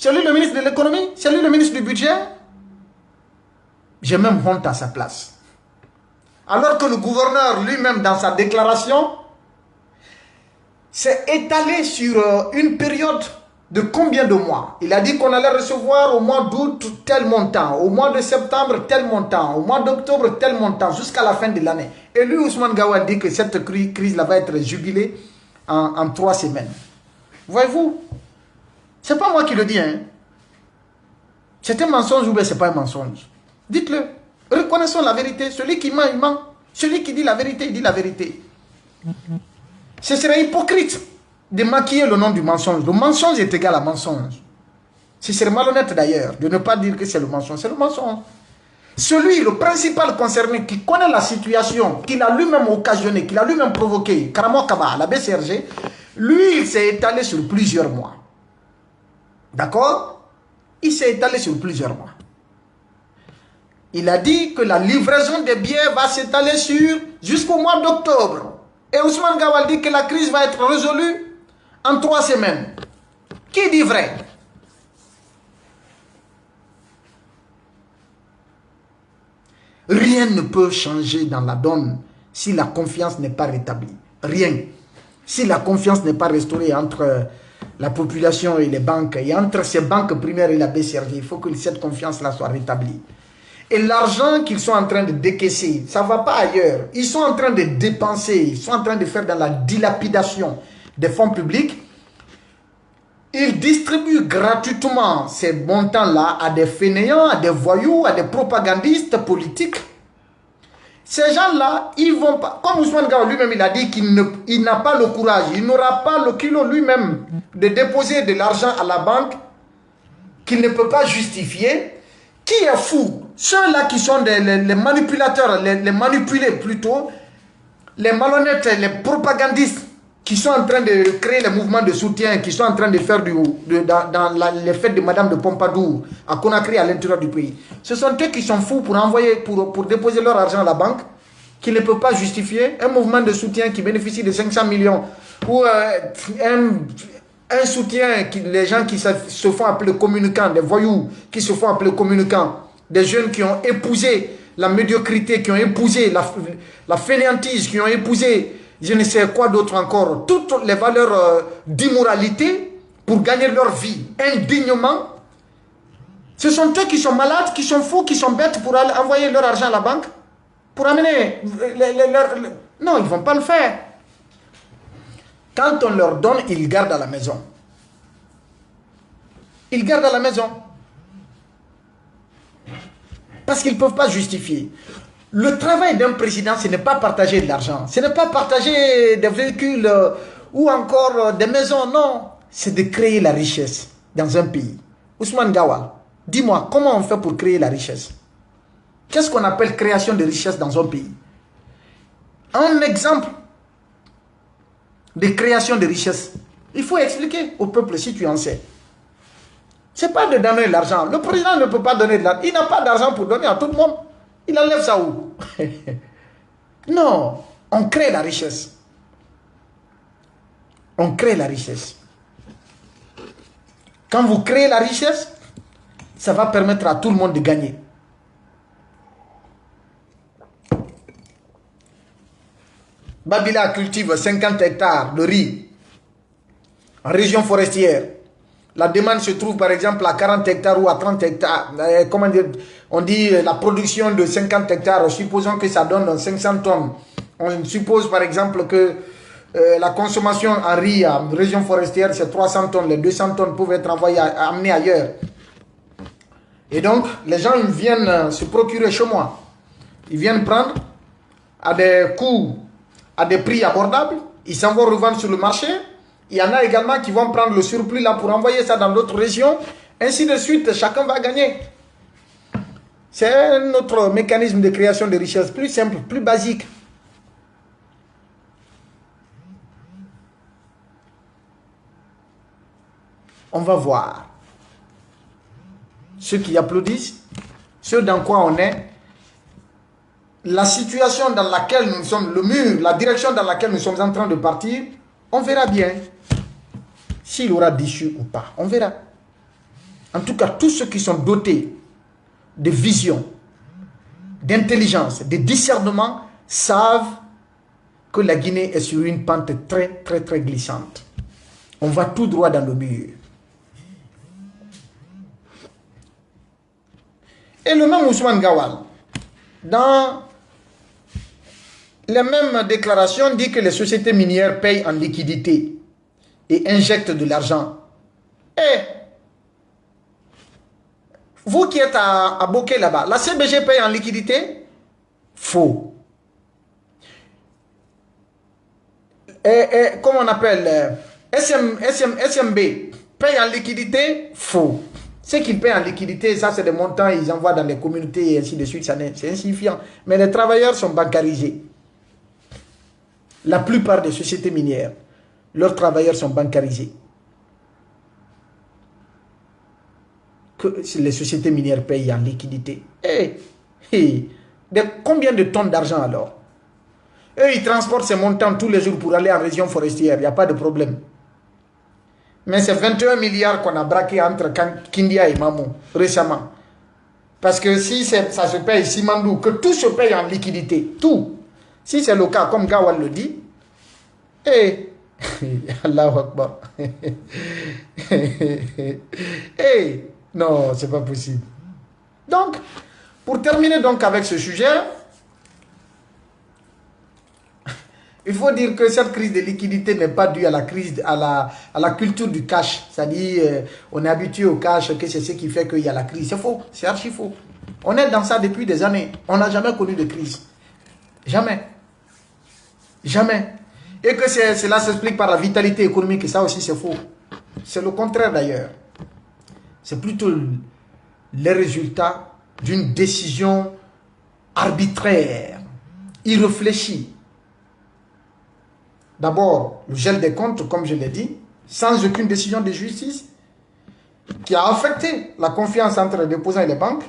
C'est lui le ministre de l'économie? C'est lui le ministre du budget? J'ai même honte à sa place. Alors que le gouverneur lui-même, dans sa déclaration, s'est étalé sur une période de combien de mois? Il a dit qu'on allait recevoir au mois d'août tel montant, au mois de septembre tel montant, au mois d'octobre tel montant, jusqu'à la fin de l'année. Et lui, Ousmane Gawal, dit que cette crise-là va être jubilée en 3 semaines. Voyez-vous, c'est pas moi qui le dis, hein. C'est un mensonge ou bien c'est pas un mensonge? Dites-le. Reconnaissons la vérité. Celui qui ment, il ment. Celui qui dit la vérité, il dit la vérité. Ce serait hypocrite de maquiller le nom du mensonge. Le mensonge est égal à mensonge. Ce serait malhonnête d'ailleurs de ne pas dire que c'est le mensonge. C'est le mensonge. Celui, le principal concerné, qui connaît la situation, qu'il a lui-même occasionné, qu'il a lui-même provoqué, Karamo Kaba, la BCRG, lui, il s'est étalé sur plusieurs mois. D'accord? Il s'est étalé sur plusieurs mois. Il a dit que la livraison des billets va s'étaler jusqu'au mois d'octobre. Et Ousmane Gawal dit que la crise va être résolue en 3 semaines. Qui dit vrai? Rien ne peut changer dans la donne si la confiance n'est pas rétablie. Rien. Si la confiance n'est pas restaurée entre la population et les banques, et entre ces banques primaires et la BCRG, il faut que cette confiance-là soit rétablie. Et l'argent qu'ils sont en train de décaisser, ça ne va pas ailleurs. Ils sont en train de dépenser, ils sont en train de faire dans la dilapidation des fonds publics. Ils distribuent gratuitement ces montants-là à des fainéants, à des voyous, à des propagandistes politiques. Ces gens-là, ils vont pas... Comme Ousmane Gawal lui-même, il a dit qu'il n'a pas le courage, il n'aura pas le kilo lui-même de déposer de l'argent à la banque qu'il ne peut pas justifier. Qui est fou? Ceux-là qui sont les manipulateurs, les manipulés plutôt, les malhonnêtes, les propagandistes qui sont en train de créer les mouvements de soutien, qui sont en train de faire dans les fêtes de Madame de Pompadour à Conakry, à l'intérieur du pays. Ce sont eux qui sont fous pour envoyer, pour déposer leur argent à la banque, qui ne peut pas justifier un mouvement de soutien qui bénéficie de 500 millions ou un soutien, les gens qui se font appeler communicants, des voyous qui se font appeler communicants, des jeunes qui ont épousé la médiocrité, qui ont épousé la fainéantise, qui ont épousé je ne sais quoi d'autre encore, toutes les valeurs d'immoralité pour gagner leur vie indignement. Ce sont eux qui sont malades, qui sont fous, qui sont bêtes pour aller envoyer leur argent à la banque, pour amener non, ils ne vont pas le faire. Quand on leur donne, ils gardent à la maison. Ils gardent à la maison. Parce qu'ils ne peuvent pas justifier. Le travail d'un président, ce n'est pas partager de l'argent. Ce n'est pas partager des véhicules ou encore des maisons. Non, c'est de créer la richesse dans un pays. Ousmane Gawal, dis-moi, comment on fait pour créer la richesse? Qu'est-ce qu'on appelle création de richesse dans un pays? Un exemple de création de richesse. Il faut expliquer au peuple si tu en sais. Ce n'est pas de donner de l'argent. Le président ne peut pas donner de l'argent. Il n'a pas d'argent pour donner à tout le monde. Il enlève ça où? Non, on crée la richesse. On crée la richesse. Quand vous créez la richesse, ça va permettre à tout le monde de gagner. Babila cultive 50 hectares de riz en région forestière. La demande se trouve par exemple à 40 hectares ou à 30 hectares. Comment dire? On dit la production de 50 hectares, supposons que ça donne 500 tonnes. On suppose par exemple que la consommation en riz en région forestière c'est 300 tonnes. Les 200 tonnes peuvent être amenées ailleurs. Et donc les gens ils viennent se procurer chez moi. Ils viennent prendre à des coûts, à des prix abordables. Ils s'en vont revendre sur le marché. Il y en a également qui vont prendre le surplus là pour envoyer ça dans d'autres régions. Ainsi de suite, chacun va gagner. C'est notre mécanisme de création de richesse plus simple, plus basique. On va voir. Ceux qui applaudissent, ceux dans quoi on est, la situation dans laquelle nous sommes, le mur, la direction dans laquelle nous sommes en train de partir, on verra bien s'il aura d'issue ou pas. On verra. en tout cas tous ceux qui sont dotés de vision, d'intelligence, de discernement, savent que la Guinée est sur une pente très glissante. On va tout droit dans le mur. Et le même Ousmane Gawal, dans les mêmes déclarations, dit que les sociétés minières payent en liquidité et injectent de l'argent. Et vous qui êtes à Bokeh là-bas, la CBG paye en liquidité? Faux. Et comment on appelle SMB paye en liquidité? Faux. Ce qu'ils payent en liquidité, ça c'est des montants, ils envoient dans les communautés et ainsi de suite, c'est insignifiant. Mais les travailleurs sont bancarisés. La plupart des sociétés minières, leurs travailleurs sont bancarisés. Que les sociétés minières payent en liquidité. Combien de tonnes d'argent alors? Eux, ils transportent ces montants tous les jours pour aller en région forestière, il n'y a pas de problème. Mais c'est 21 milliards qu'on a braqué entre Kindia et Mamou récemment. Parce que si ça se paye, Simandou, que tout se paye en liquidité, tout. Si c'est le cas, comme Gawal le dit, Allahu Akbar. Non, c'est pas possible. Donc, pour terminer donc avec ce sujet, il faut dire que cette crise de liquidité n'est pas due à la crise, à la culture du cash. C'est-à-dire, on est habitué au cash, que c'est ce qui fait qu'il y a la crise. C'est faux, c'est archi faux. On est dans ça depuis des années. On n'a jamais connu de crise. Jamais. Jamais. Et que cela s'explique par la vitalité économique, et ça aussi c'est faux. C'est le contraire d'ailleurs. C'est plutôt le résultat d'une décision arbitraire, irréfléchie. D'abord, le gel des comptes, comme je l'ai dit, sans aucune décision de justice, qui a affecté la confiance entre les déposants et les banques.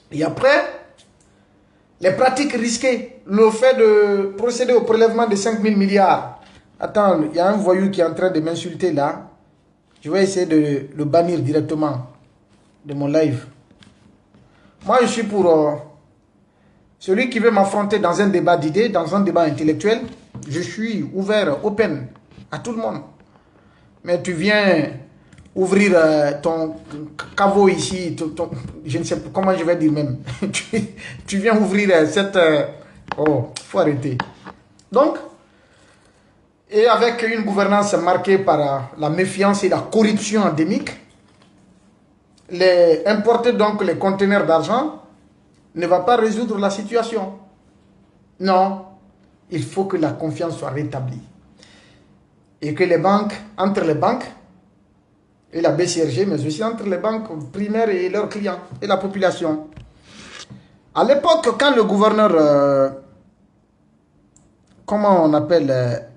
Et après, les pratiques risquées, le fait de procéder au prélèvement de 5 000 milliards. Attends, il y a un voyou qui est en train de m'insulter là. Je vais essayer de le bannir directement de mon live. Moi, je suis pour celui qui veut m'affronter dans un débat d'idées, dans un débat intellectuel. Je suis ouvert, open à tout le monde. Mais tu viens ouvrir ton caveau ici, je ne sais pas comment je vais dire même. tu viens ouvrir cette... oh, il faut arrêter. Donc, et avec une gouvernance marquée par la méfiance et la corruption endémique, importer donc les conteneurs d'argent ne va pas résoudre la situation. Non, il faut que la confiance soit rétablie. Et que les banques, entre les banques et la BCRG, mais aussi entre les banques primaires et leurs clients et la population. À l'époque, quand le gouverneur, comment on appelle,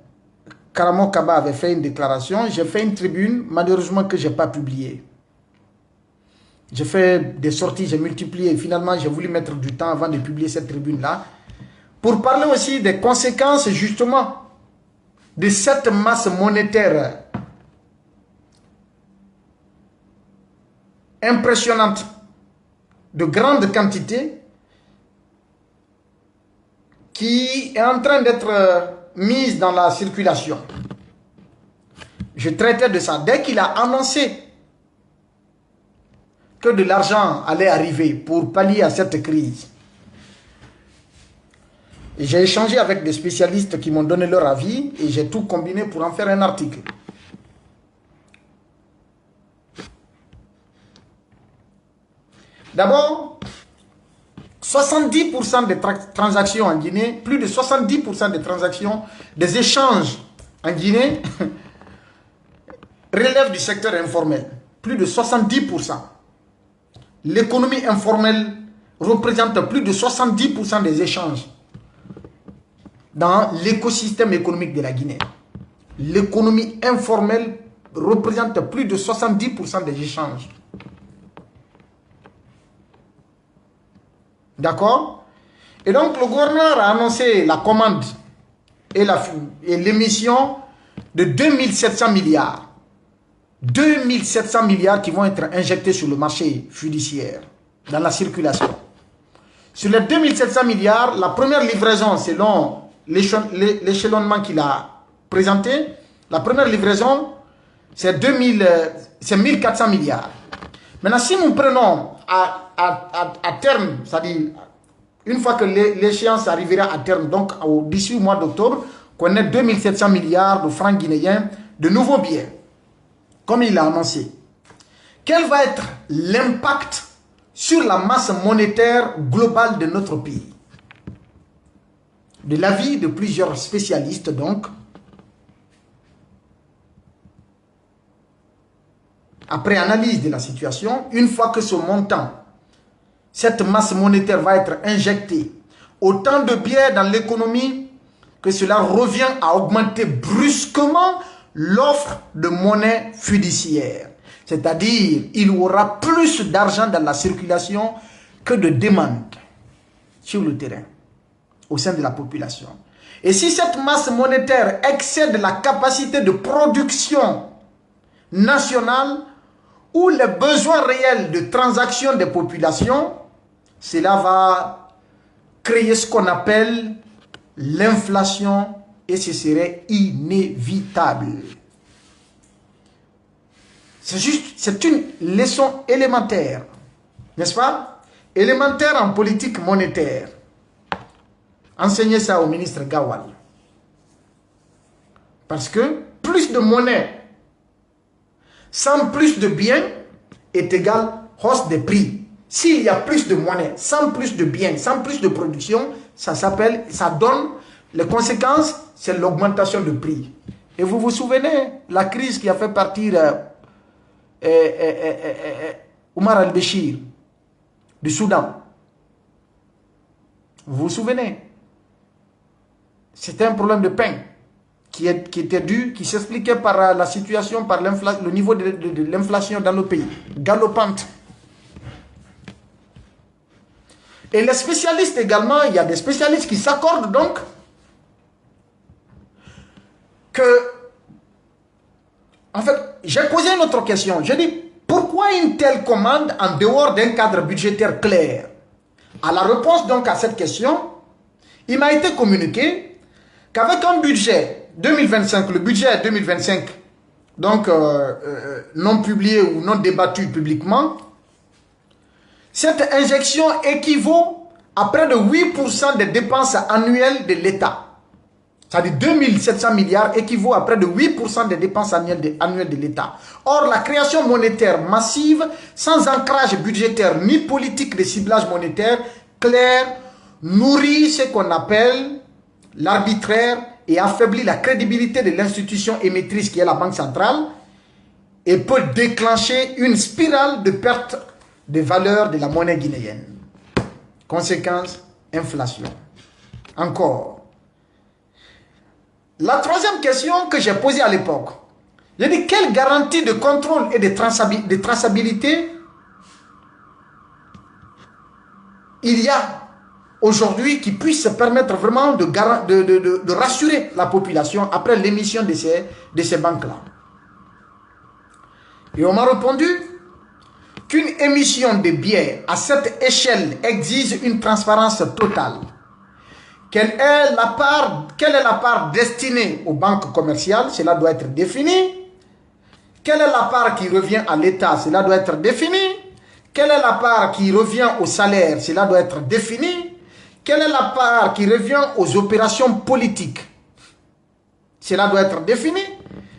Karamo Kaba avait fait une déclaration, j'ai fait une tribune, malheureusement que je n'ai pas publiée. J'ai fait des sorties, j'ai multiplié. Finalement, j'ai voulu mettre du temps avant de publier cette tribune-là. Pour parler aussi des conséquences, justement, de cette masse monétaire impressionnante, de grande quantité, qui est en train d'être mise dans la circulation. Je traitais de ça. Dès qu'il a annoncé que de l'argent allait arriver pour pallier à cette crise, j'ai échangé avec des spécialistes qui m'ont donné leur avis et j'ai tout combiné pour en faire un article. D'abord, 70% des transactions en Guinée, plus de 70% des transactions, des échanges en Guinée relèvent du secteur informel. Plus de 70%. L'économie informelle représente plus de 70% des échanges dans l'écosystème économique de la Guinée. L'économie informelle représente plus de 70% des échanges. D'accord? Et donc le gouverneur a annoncé la commande et l'émission de 2700 milliards. 2700 milliards qui vont être injectés sur le marché fiduciaire, dans la circulation. Sur les 2700 milliards, la première livraison, selon l'échelonnement qu'il a présenté, la première livraison, c'est 1400 milliards. Maintenant, si nous prenons à terme, c'est-à-dire une fois que l'échéance arrivera à terme, donc d'ici au mois d'octobre, qu'on ait 2700 milliards de francs guinéens de nouveaux billets, comme il a annoncé. Quel va être l'impact sur la masse monétaire globale de notre pays? De l'avis de plusieurs spécialistes, donc, après analyse de la situation, une fois que ce montant, cette masse monétaire va être injectée, autant de biais dans l'économie que cela revient à augmenter brusquement l'offre de monnaie fiduciaire. C'est-à-dire, il y aura plus d'argent dans la circulation que de demande sur le terrain, au sein de la population. Et si cette masse monétaire excède la capacité de production nationale ou les besoins réels de transaction des populations, cela va créer ce qu'on appelle l'inflation et ce serait inévitable. C'est une leçon élémentaire, n'est-ce pas? Élémentaire en politique monétaire. Enseignez ça au ministre Gawal. Parce que plus de monnaie sans plus de biens est égal hausse des prix. S'il y a plus de monnaie sans plus de biens, sans plus de production, ça donne les conséquences, c'est l'augmentation de prix. Et vous vous souvenez, la crise qui a fait partir Omar al-Béchir du Soudan. Vous vous souvenez? C'était un problème de pain qui était dû, qui s'expliquait par la situation, par le niveau de l'inflation dans le pays, galopante. Et les spécialistes également, il y a des spécialistes qui s'accordent donc que, en fait, j'ai posé une autre question. J'ai dit, pourquoi une telle commande en dehors d'un cadre budgétaire clair? À la réponse donc à cette question, il m'a été communiqué qu'avec un budget 2025, le budget 2025, donc non publié ou non débattu publiquement, cette injection équivaut à près de 8% des dépenses annuelles de l'État. C'est-à-dire 2700 milliards équivaut à près de 8% des dépenses annuelles de l'État. Or, la création monétaire massive, sans ancrage budgétaire ni politique de ciblage monétaire clair, nourrit ce qu'on appelle l'arbitraire et affaiblit la crédibilité de l'institution émettrice qui est la Banque centrale et peut déclencher une spirale de perte de valeur de la monnaie guinéenne. Conséquence, inflation. Encore. La troisième question que j'ai posée à l'époque, j'ai dit quelle garantie de contrôle et de traçabilité il y a aujourd'hui qui puisse se permettre vraiment de rassurer la population après l'émission de ces banques-là. Et on m'a répondu qu'une émission de billets à cette échelle exige une transparence totale. Quelle est la part destinée aux banques commerciales? Cela doit être défini. Quelle est la part qui revient à l'État? Cela doit être défini. Quelle est la part qui revient au salaire? Cela doit être défini. Quelle est la part qui revient aux opérations politiques? Cela doit être défini.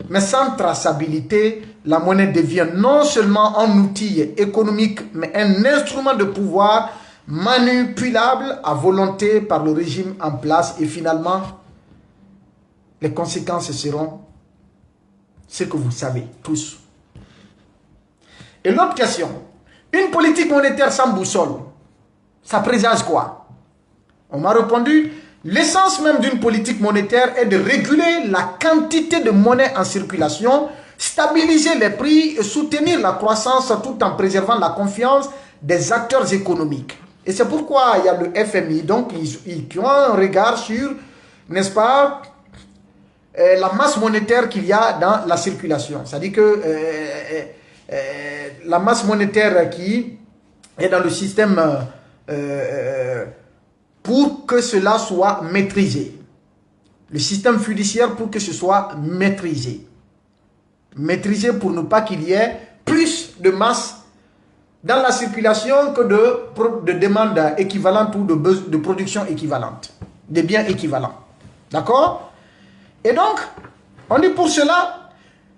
Mais sans traçabilité, la monnaie devient non seulement un outil économique, mais un instrument de pouvoir manipulable à volonté par le régime en place. Et finalement, les conséquences seront ce que vous savez tous. Et l'autre question, une politique monétaire sans boussole, ça présage quoi? On m'a répondu, l'essence même d'une politique monétaire est de réguler la quantité de monnaie en circulation, stabiliser les prix et soutenir la croissance tout en préservant la confiance des acteurs économiques. Et c'est pourquoi il y a le FMI, donc qui ont un regard sur, n'est-ce pas, la masse monétaire qu'il y a dans la circulation. C'est-à-dire que la masse monétaire qui est dans le système pour que cela soit maîtrisé. Le système fiduciaire pour que ce soit maîtrisé. Maîtrisé pour ne pas qu'il y ait plus de masse dans la circulation que de demandes équivalentes ou de production équivalente, des biens équivalents. D'accord? Et donc, on dit pour cela,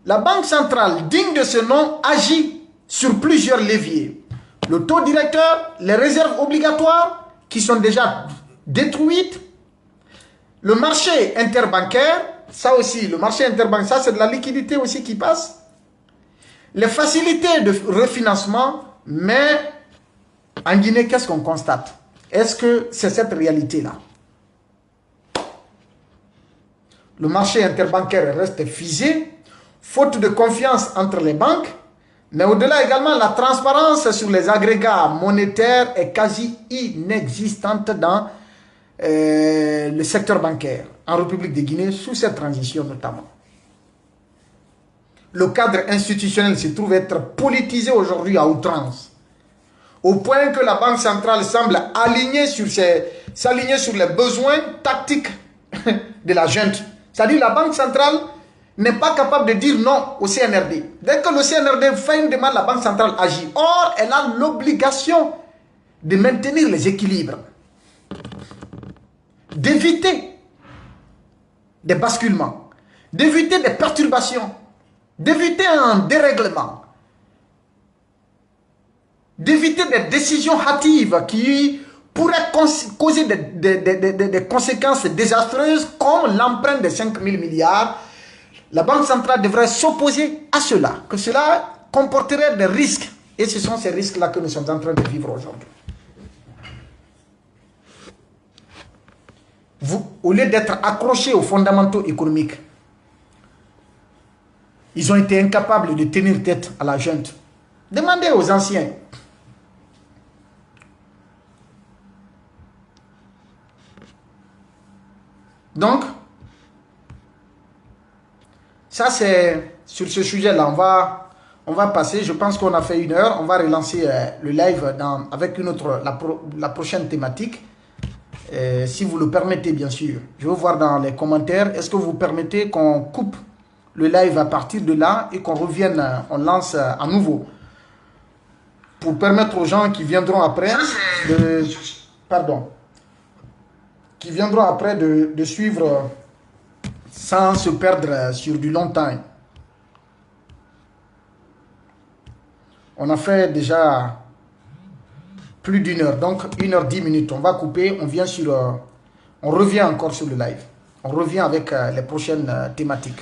la Banque centrale, digne de ce nom, agit sur plusieurs leviers. Le taux directeur, les réserves obligatoires qui sont déjà détruites, le marché interbancaire, ça aussi, le marché interbancaire, ça c'est de la liquidité aussi qui passe, les facilités de refinancement, mais en Guinée, qu'est-ce qu'on constate? Est-ce que c'est cette réalité-là? Le marché interbancaire reste figé, faute de confiance entre les banques, mais au-delà également, la transparence sur les agrégats monétaires est quasi inexistante dans le secteur bancaire, en République de Guinée, sous cette transition notamment. Le cadre institutionnel se trouve être politisé aujourd'hui à outrance, au point que la Banque centrale semble s'aligner sur les besoins tactiques de la junte. C'est-à-dire la Banque centrale n'est pas capable de dire non au CNRD. Dès que le CNRD fait une demande, la Banque centrale agit. Or, elle a l'obligation de maintenir les équilibres, d'éviter des basculements, d'éviter des perturbations, d'éviter un dérèglement, d'éviter des décisions hâtives qui pourraient causer des conséquences désastreuses comme l'emprunt de 5 000 milliards. La Banque centrale devrait s'opposer à cela, que cela comporterait des risques. Et ce sont ces risques-là que nous sommes en train de vivre aujourd'hui. Au lieu d'être accrochés aux fondamentaux économiques, ils ont été incapables de tenir tête à la junte. Demandez aux anciens. Donc, ça c'est sur ce sujet-là. On va passer. Je pense qu'on a fait 1 heure. On va relancer le live avec la prochaine thématique. Si vous le permettez, bien sûr. Je veux voir dans les commentaires. Est-ce que vous permettez qu'on coupe le live à partir de là et qu'on revienne, on lance à nouveau, pour permettre aux gens qui viendront après de suivre sans se perdre sur du long time. On a fait déjà plus d'1 heure, donc 1 heure 10 minutes. On va couper, on revient encore sur le live. On revient avec les prochaines thématiques.